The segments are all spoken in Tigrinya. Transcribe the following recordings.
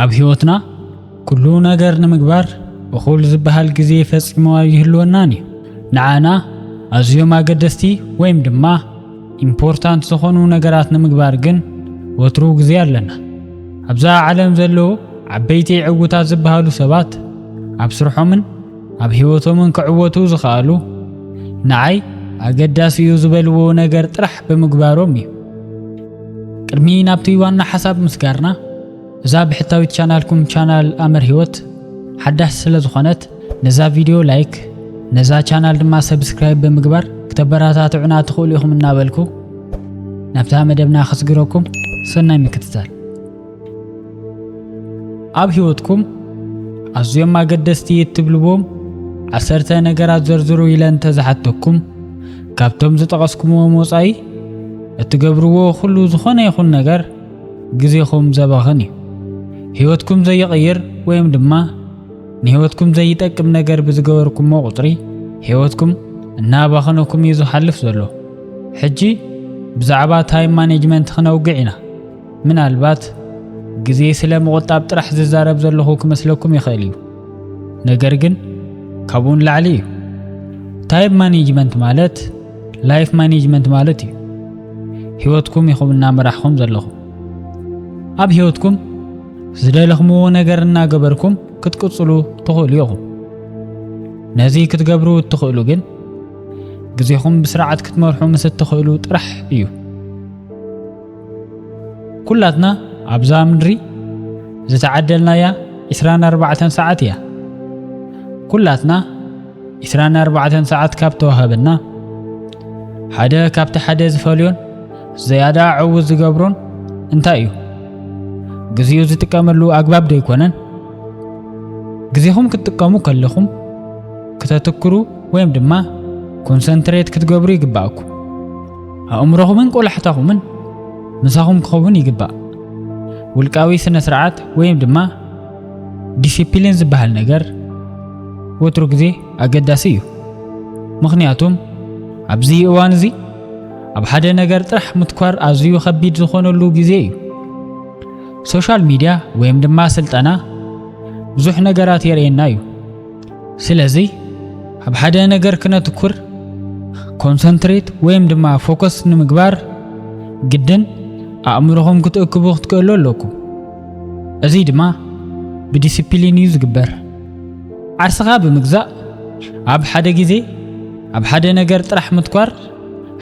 ኣብ ህይወትና ኩሉ ነገር ንምግባር እኹል ዝበሃል ግዜ ፈጽሞ ይህልወናኒ ንዓና ኣዝዮም ኣገደስቲ ወይም ድማ ኢምፖርታንት ዝኾኑ ነገራት ንምግባር ግን ወትሩ ግዜ ኣለና ኣብዛ ዓለም ዘለዎ ዓበይቲ ዕውታት ዝበሃሉ ሰባት ኣብ ስርሖምን ኣብ ህይወቶምን ክዕወቱ ዝኽኣሉ ንዓይ ኣገዳሲ እዩ ዝበልዎ ነገር ጥራሕ ብምግባሮም እዩ ቅድሚ ናብቲ ዋና ሓሳብ ምስጋርና እዛ ብሕታዊት ቻናልኩም ቻናል ኣመር ህይወት ሓዳስ ስለ ዝኾነት ነዛ ቪድዮ ላይክ ነዛ ቻናል ድማ ሰብስክራይብ ብምግባር ክተበራታትዑና ትኽእሉ ኢኹም እናበልኩ ናብታ መደብና ክስግረኩም ሰናይ ምክትታል ኣብ ህይወትኩም ኣዝዮም ኣገደስቲ እትብልዎም 10 ነገራት ዘርዝሩ ኢለ እንተዝሓተኩም ካብቶም ዝጠቐስኩምዎም ወጻኢ እትገብርዎ ኩሉ ዝኾነ ይኹን ነገር ግዜኹም ዘባኽን እዩ ህይወትኩም ዘይቕይር ወይም ድማ ንህይወትኩም ዘይጠቅም ነገር ብዝገበርኩሞ ቁጥሪ ህይወትኩም እናባኽነኩም እዩ ዝሓልፍ ዘሎ ሕጂ ብዛዕባ ታይም ማኔጅመንት ክነውግዕ ኢና ምናልባት ግዜ ስለ ምቁጣብ ጥራሕ ዝዛረብ ዘለኹ ክመስለኩም ይኽእል እዩ ነገር ግን ካብኡን ላዕሊ እዩ ታይም ማኔጅመንት ማለት ላይፍ ማኔጅመንት ማለት እዩ ህይወትኩም ኢኹም እናመራሕኩም ዘለኹም ኣብ ህይወትኩም ዝደለኽምዎ ነገር እናገበርኩም ክትቅጽሉ ትኽእሉ ኢኹም ነዚ ክትገብሩ እትኽእሉ ግን ግዜኹም ብስርዓት ክትመርሑ ምስ እትኽእሉ ጥራሕ እዩ ኩላትና ኣብዛ ምድሪ ዝተዓደልናያ 24 ሰዓት እያ ኩላትና 24 ሰዓት ካብ ተዋህበና ሓደ ካብቲ ሓደ ዝፈልዮን ዘያዳ ዕውት ዝገብሮን እንታይ እዩ ግዜኡ ዝጥቀመሉ ኣግባብ ዶ ይኮነን ግዜኹም ክትጥቀሙ ከለኹም ከተተክሩ ወይም ድማ ኮንሰንትሬት ክትገብሩ ይግባእኩም ኣእምሮኹምን ቆላሕታኹምን ምሳኹም ክኸውን ይግባእ ውልቃዊ ስነ ስርዓት ወይም ድማ ዲሲፕሊን ዝበሃል ነገር ወትሩ ግዜ ኣገዳሲ እዩ ምክንያቱም ኣብዚ እዋን እዚ ኣብ ሓደ ነገር ጥራሕ ምትኳር ኣዝዩ ከቢድ ዝኾነሉ ግዜ እዩ ሶሻል ሚድያ ወይም ድማ ስልጠና ብዙሕ ነገራት የርእየና እዩ ስለዚ ኣብ ሓደ ነገር ክነትኩር ኮንሰንትሬት ወይም ድማ ፎከስ ንምግባር ግድን ኣእምሮኹም ክትእክቡ ክትክእሉ ኣለኩም እዚ ድማ ብዲሲፕሊን እዩ ዝግበር ዓርስኻ ብምግዛእ ኣብ ሓደ ግዜ ኣብ ሓደ ነገር ጥራሕ ምትኳር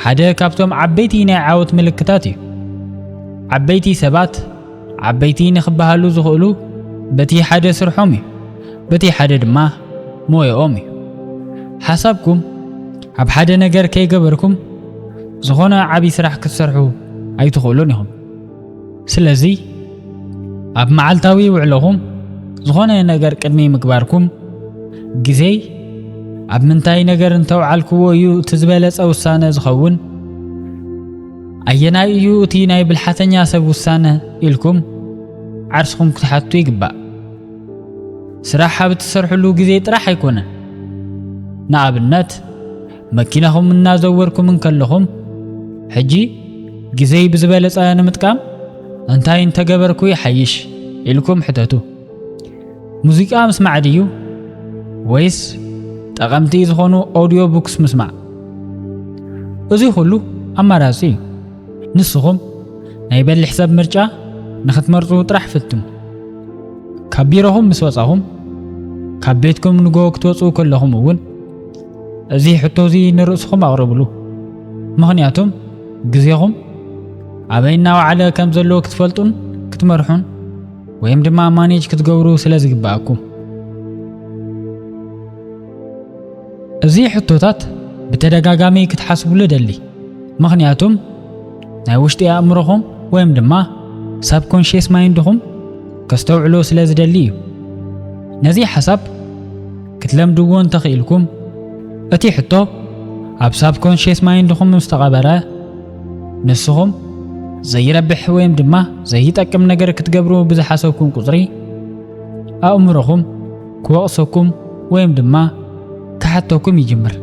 ሓደ ካብቶም ዓበይቲ ናይ ዓወት ምልክታት እዩ ዓበይቲ ሰባት ዓበይቲ ንኽበሃሉ ዝኽእሉ በቲ ሓደ ስርሖም እዩ በቲ ሓደ ድማ ሞያኦም እዩ ሓሳብኩም ኣብ ሓደ ነገር ከይገበርኩም ዝኾነ ዓብይ ስራሕ ክትሰርሑ ኣይትኽእሉን ኢኹም ስለዚ ኣብ መዓልታዊ ውዕሎኹም ዝኾነ ነገር ቅድሚ ምግባርኩም ግዜ ኣብ ምንታይ ነገር እንተውዓልክዎ እዩ እቲ ዝበለፀ ውሳነ ዝኸውን ኣየናይ እዩ እቲ ናይ ብልሓተኛ ሰብ ውሳነ ኢልኩም ዓርስኩም ክትሓቱ ይግባእ ስራሕ ኣብ እትሰርሕሉ ግዜ ጥራሕ ኣይኮነን ንኣብነት መኪናኹም እናዘወርኩም እንከለኹም ሕጂ ግዜ ብዝበለፀ ንምጥቃም እንታይ እንተገበርኩ ይሓይሽ ኢልኩም ሕተቱ ሙዚቃ ምስማዕ ድዩ ወይስ ጠቐምቲ ዝኾኑ ኦዲዮ ቡክስ ምስማዕ እዚ ሁሉ ኣማራፂ እዩ ንስኹም ናይ በሊሕ ሰብ ምርጫ ንኽትመርፁ ጥራሕ ፍትኑ ካብ ቢሮኹም ምስ ወፃኹም ካብ ቤትኩም ንጎ ክትወፁ ከለኹም እውን እዚ ሕቶ እዚ ንርእስኹም ኣቕርብሉ ምክንያቱም ግዜኹም ኣበይ እናወዓለ ከም ዘለዎ ክትፈልጡን ክትመርሑን ወይም ድማ ማኔጅ ክትገብሩ ስለ ዝግባኣኩም እዚ ሕቶታት ብተደጋጋሚ ክትሓስቡሉ ደሊ ምክንያቱም ናይ ውሽጢ ኣእምሮኹም ወይም ድማ ሳብኮንሽስ ማይንድኹም ከስተውዕሎ ስለ ዝደሊ እዩ ነዚ ሓሳብ ክትለምድዎ እንተኽኢልኩም እቲ ሕቶ ኣብ ሳብኮንሽስ ማይንድኹም ምስተቐበረ ንስኹም ዘይረብሕ ወይም ድማ ዘይጠቅም ነገር ክትገብሩ ብዝሓሰብኩም ቁፅሪ ኣእምሮኹም ክወቕሰኩም ወይም ድማ ክሓተኩም ይጅምር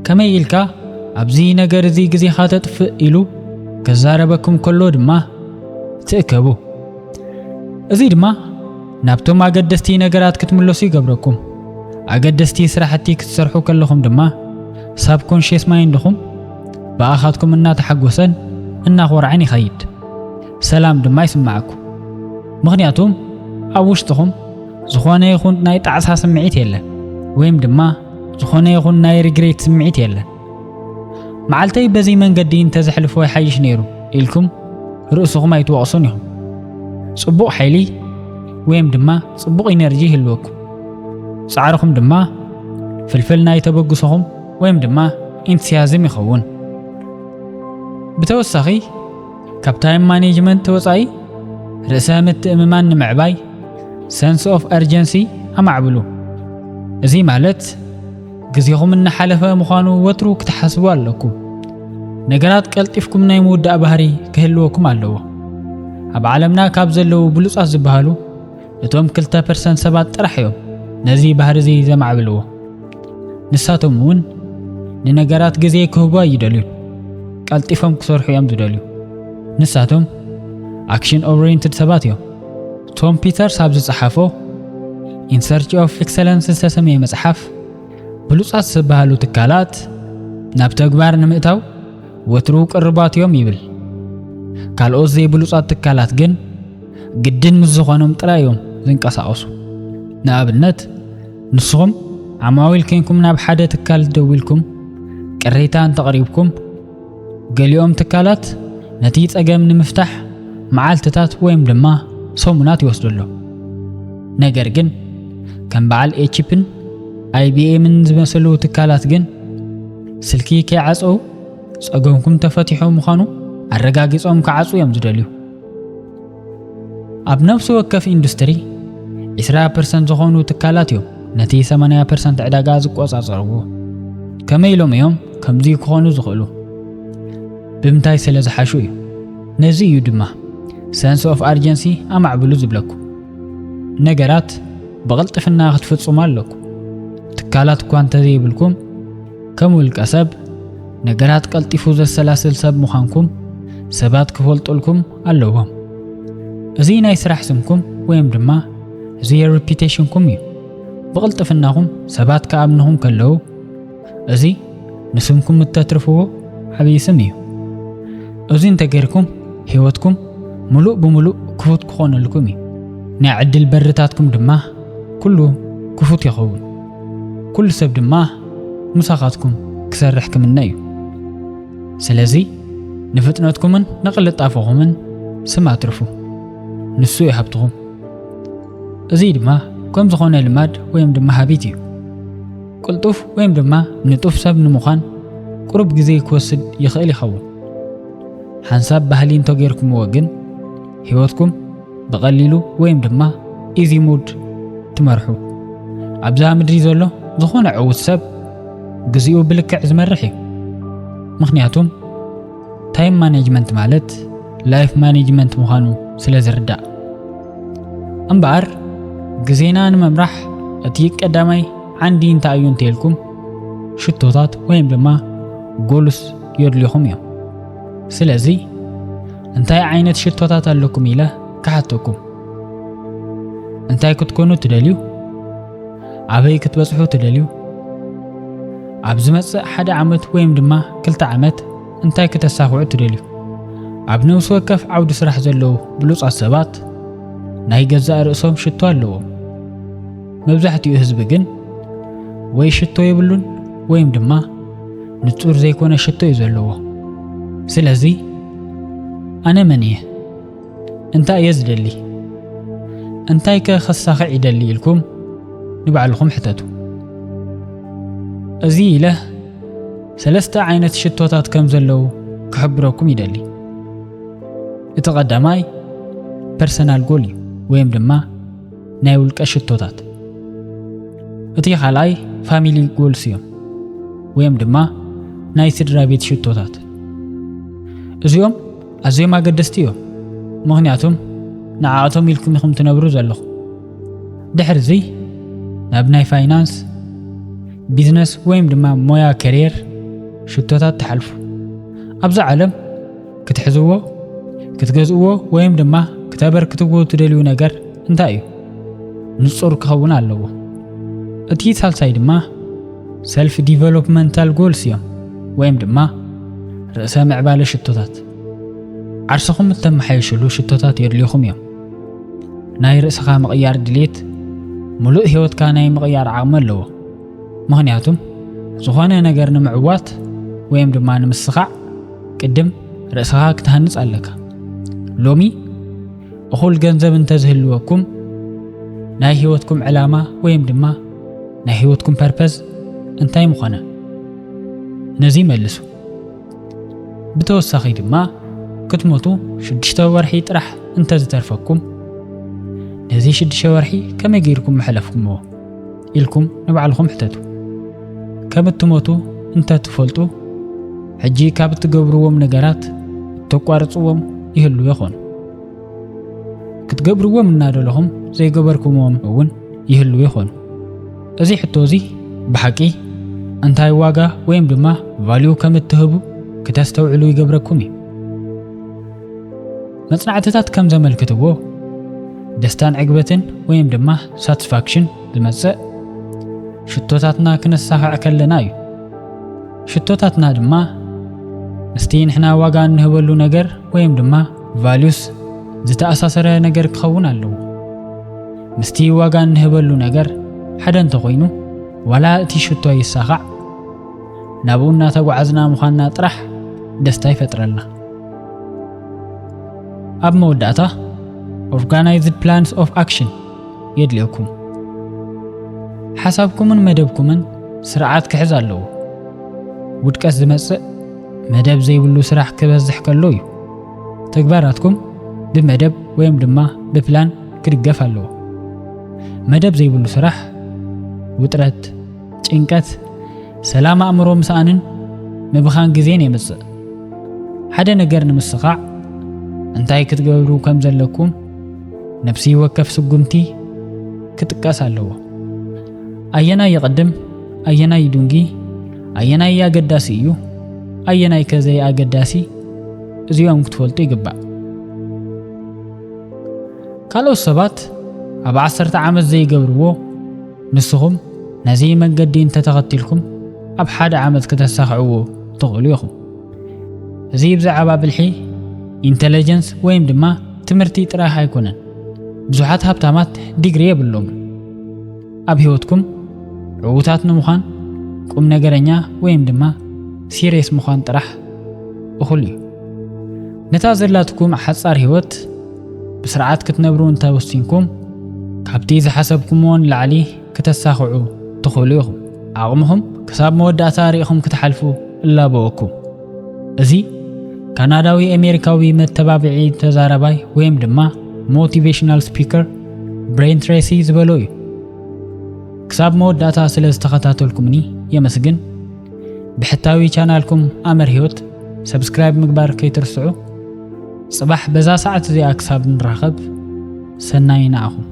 ከመይ ኢልካ ኣብዚ ነገር እዚ ግዜኻ ተጥፍእ ኢሉ ከዛረበኩም ከሎ ድማ ትእከቡ እዚ ድማ ናብቶም ኣገደስቲ ነገራት ክትምለሱ ይገብረኩም ኣገደስቲ ስራሕቲ ክትሰርሑ ከለኹም ድማ ሳብኮንሽስ ማይንድኹም በኣኻትኩም እናተሓጎሰን እናኾርዐን ይኸይድ ሰላም ድማ ይስማዓኩም ምኽንያቱም ኣብ ውሽጥኹም ዝኾነ ይኹን ናይ ጣዕሳ ስምዒት የለን ወይም ድማ ዝኾነ ይኹን ናይ ሪግሬት ስምዒት የለን መዓልተይ በዚ መንገዲ እንተዘሕልፎ ይሓይሽ ነይሩ ኢልኩም ርእስኹም ኣይትወቕሱን ኢኹም ጽቡቕ ሓይሊ ወይም ድማ ጽቡቕ ኢነርጂ ይህልወኩም ጻዕርኹም ድማ ፍልፍል ናይ ተበግሶኹም ወይም ድማ ኢንትሲያዝም ይኸውን ብተወሳኺ ካብ ታይም ማኔጅመንት ወጻኢ ርእሰ ምትእምማን ንምዕባይ sense of urgency ኣማዕብሉ እዚ ማለት ግዜኹም እናሓለፈ ምዃኑ ወትሩ ክትሓስቡ ኣለኩም ነገራት ቀልጢፍኩም ናይ ምውዳእ ባህሪ ክህልወኩም ኣለዎ ኣብ ዓለምና ካብ ዘለዉ ብሉጻት ዝበሃሉ እቶም 2% ሰባት ጥራሕ እዮም ነዚ ባህሪ እዚ ዘማዕብልዎ ንሳቶም እውን ንነገራት ግዜ ክህቡ ይደልዩ ቀልጢፎም ክሰርሑ እዮም ዝደልዩ ንሳቶም አክሽን ኦሪየንትድ ሰባት እዮም ቶም ፒተርስ ኣብ ዝጸሓፎ ኢን ሰርች ኦፍ ኤክሰለንስ ዝተሰመየ መጽሓፍ ብሉጻት ዝበሃሉ ትካላት ናብ ተግባር ንምእታው ወትሩ ቅርባት እዮም ይብል ካልኦት ዘይብሉጻት ትካላት ግን ግድን ምስ ዝኾኖም ጥራይ እዮም ዝንቀሳቐሱ ንኣብነት ንስኹም ዓማዊል ኮይንኩም ናብ ሓደ ትካል ደዊልኩም ቅሬታ እንተቕሪብኩም ገሊኦም ትካላት ነቲ ጸገም ንምፍታሕ መዓልትታት ወይም ድማ ሰሙናት ይወስዱሎ ነገር ግን ከም በዓል ኤችፒን አይቢኤምን ዝመሰሉ ትካላት ግን ስልኪ ከይዓፀው ጸገምኩም ተፈቲሑ ምዃኑ ኣረጋጊጾም ከዓፁ እዮም ዝደልዩ ኣብ ነፍሲ ወከፍ ኢንዱስትሪ 20% ዝኾኑ ትካላት እዮም ነቲ 80% ዕዳጋ ዝቆጻጸርዎ ከመይ ኢሎም እዮም ከምዚ ክኾኑ ዝኽእሉ ብምንታይ ስለ ዝሓሹ እዩ ነዚ እዩ ድማ sense of urgency ኣማዕብሉ ዝብለኩ ነገራት ብቕልጥፍና ክትፍጽሙ ኣለኩም ትካላት እኳ እንተዘይብልኩም ከም ውልቀ ሰብ ነገራት ቀልጢፉ ዘሰላስል ሰብ ምዃንኩም ሰባት ክፈልጡልኩም ኣለዎም እዚ ናይ ስራሕ ስምኩም ወይም ድማ እዚ ሬፑቴሽንኩም እዩ ብቕልጥፍናኹም ሰባት ከኣምንኹም ከለዉ እዚ ንስምኩም እተትርፍዎ ዓብዪ ስም እዩ እዚ እንተገይርኩም ህይወትኩም ሙሉእ ብምሉእ ክፉት ክኾነልኩም እዩ ናይ ዕድል በርታትኩም ድማ ኩሉ ክፉት ይኸውን ኩሉ ሰብ ድማ ምሳኻትኩም ክሰርሕ ክምነ እዩ ስለዚ ንፍጥነትኩምን ንቕልጣፎኹምን ስም ኣትርፉ ንሱ ይሃብትኹም እዚ ድማ ከም ዝኾነ ልማድ ወይም ድማ ሃቢት እዩ ቅልጡፍ ወይም ድማ ንጡፍ ሰብ ንምዃን ቁሩብ ግዜ ክወስድ ይኽእል ይኸውን ሓንሳብ ባህሊ እንተገይርኩምዎ ግን ህይወትኩም በቐሊሉ ወይም ድማ ኢዚ ሙድ ትመርሑ ኣብዛ ምድሪ ዘሎ ዝኾነ ዕውት ሰብ ግዚኡ ብልክዕ ዝመርሕ እዩ ምኽንያቱም ታይም ማኔጅመንት ማለት ላይፍ ማኔጅመንት ምዃኑ ስለ ዝርዳእ እምበኣር ግዜና ንምምራሕ እቲ ቀዳማይ ዓንዲ እንታይ እዩ እንተይልኩም ሽቶታት ወይም ድማ ጎልስ የድልዩኹም እዮም ስለዚ እንታይ ዓይነት ሽቶታት ኣለኩም ኢለ ክሓተኩም እንታይ ክትኮኑ ትደልዩ ኣበይ ክትበጽሑ ትደልዩ ኣብ ዝመጽእ 1 ዓመት ወይም ድማ 2 ዓመት እንታይ ከተሳኽዑ ትደልዩ ኣብ ነፍሲ ወከፍ ዓውዲ ስራሕ ዘለዉ ብሉጻት ሰባት ናይ ገዛእ ርእሶም ሽቶ ኣለዎም መብዛሕትኡ ህዝቢ ግን ወይ ሽቶ የብሉን ወይም ድማ ንጹር ዘይኮነ ሽቶ እዩ ዘለዎ ስለዚ ኣነ መን እየ እንታይ እየ ዝደሊ እንታይ ከኸሳኽዕ ይደሊ ኢልኩም ንባዕልኹም ሕተቱ እዚ ኢለ 3 ዓይነት ሽቶታት ከም ዘለዉ ክሕብረኩም ይደሊ እቲ ቀዳማይ ፐርሰናል ጎል እዩ ወይም ድማ ናይ ውልቀ ሽቶታት እቲ ካልኣይ ፋሚሊ ጎልስ እዮም ወይም ድማ ናይ ስድራ ቤት ሽቶታት እዚኦም ኣዝዮም ኣገደስቲ እዮም ምኽንያቱም ንዓኣቶም ኢልኩም ኢኹም ትነብሩ ዘለኹም ድሕሪ ናብ ናይ ፋይናንስ ቢዝነስ ወይም ድማ ሞያ ከሪየር ሽቶታት ተሓልፉ ኣብዛ ዓለም ክትሕዝዎ ክትገዝእዎ ወይም ድማ كتبركتو تدليو ነገር እንታይ እዩ ንጹር ክኸውን ኣለዎ እቲ ሳልሳይ ድማ self developmental goals እዮም ወይም ድማ ርእሰ ምዕባለ ሽቶታት ዓርሰኹም እተመሓይሽሉ ሽቶታት የድልዩኹም እዮም ናይ ርእስኻ ምቕያር ድሌት ሙሉእ ህይወትካ ናይ ምቕያር ዓቕሚ ኣለዎ ምኽንያቱም ዝኾነ ነገር ንምዕዋት ወይም ድማ ንምስኻዕ ቅድም ርእስኻ ክትሃንጽ ኣለካ ሎሚ እኹል ገንዘብ እንተዝህልወኩም ናይ ህይወትኩም ዕላማ ወይም ድማ ናይ ህይወትኩም ፐርፐዝ እንታይ ምኾነ ነዚ መልሱ ብተወሳኺ ድማ ክትሞቱ 6 ወርሒ ጥራሕ እንተዝተርፈኩም ነዚ 6 ወርሒ ከመይ ገይርኩም መሕለፍኩምዎ ኢልኩም ንባዕልኩም ሕተቱ ከም እትሞቱ እንተትፈልጡ ሕጂ ካብ እትገብርዎም ነገራት እተቋርጽዎም ይህሉ ይኾኑ ክትገብርዎም እናደለኹም ዘይገበርኩምዎም እውን ይህሉ ይኾኑ እዚ ሕቶ እዚ ብሓቂ እንታይ ዋጋ ወይም ድማ ቫልዩ ከም እትህቡ ከተስተውዕሉ ይገብረኩም እዩ መጽናዕትታት ከም ዘመልክትዎ ደስታን ዕግበትን ወይም ድማ ሳቲስፋክሽን ዝመጽእ ሽቶታትና ክነሳኽዕ ከለና እዩ ሽቶታትና ድማ ምስቲ ንሕና ዋጋ እንህበሉ ነገር ወይም ድማ ቫልዩስ ዝተኣሳሰረ ነገር ክኸውን ኣለዎ ምስቲ ዋጋ እንህበሉ ነገር ሓደ እንተኾይኑ ዋላ እቲ ሽቶ ይሳኻዕ ናብኡ እናተጓዓዝና ምዃንና ጥራሕ ደስታ ይፈጥረልና ኣብ መወዳእታ organized plans of action የድልየኩም ሓሳብኩምን መደብኩምን ስርዓት ክሕዝ ኣለዎ ውድቀት ዝመጽእ መደብ ዘይብሉ ስራሕ ክበዝሕ ከሎ እዩ ተግባራትኩም ብመደብ ወይም ድማ ብፕላን ክድገፍ ኣለዎ መደብ ዘይብሉ ስራሕ ውጥረት ጭንቀት ሰላም ኣእምሮ ምሳኣንን ምብኻን ግዜን የምጽእ ሓደ ነገር ንምስኻዕ እንታይ ክትገብሩ ከም ዘለኩም ነፍሲ ወከፍ ስጉምቲ ክትቀስ ኣለዎ ኣየናይ ይቅድም ኣየናይ ይዱንጊ ኣየናይ ያገዳሲ እዩ ኣየናይ ከዘይ ኣገዳሲ እዚኦም ክትፈልጡ ይግባእ ካልኦት ሰባት ኣብ 10 ዓመት ዘይገብርዎ ንስኹም ነዚ መንገዲ እንተተኸቲልኩም ኣብ 1 ዓመት ከተሳኽዕዎ ትኽእሉ ኢኹም እዚ ብዛዕባ ብልሒ ኢንተለጀንስ ወይም ድማ ትምህርቲ ጥራሕ ኣይኮነን ብዙሓት ሃብታማት ዲግሪ የብሎም ኣብ ህይወትኩም ዕውታት ንምዃን ቁም ነገረኛ ወይም ድማ ሲሪየስ ምዃን ጥራሕ እኹል እዩ ነታ ዘላትኩም ሓጻር ህይወት ብስርዓት ክትነብሩ እንተወሲንኩም ካብቲ ዝሓሰብኩምዎን ላዕሊ ከተሳኽዑ ትኽእሉ ኢኹም ዓቕምኹም ክሳብ መወዳእታ ሪኢኹም ክትሓልፉ እላበወኩም እዚ ካናዳዊ ኣሜሪካዊ መተባብዒ ተዛረባይ ወይም ድማ ሞቲቬሽናል ስፒከር ብሬን ትሬሲ ዝበሎ እዩ ክሳብ መወዳእታ ስለ ዝተኸታተልኩምኒ የመስግን ብሕታዊ ቻናልኩም ኣመር ህይወት ሰብስክራይብ ምግባር ከይትርስዑ ጽባሕ በዛ ሰዓት እዚኣ ክሳብ ንራኸብ ሰናይ ንዓኹም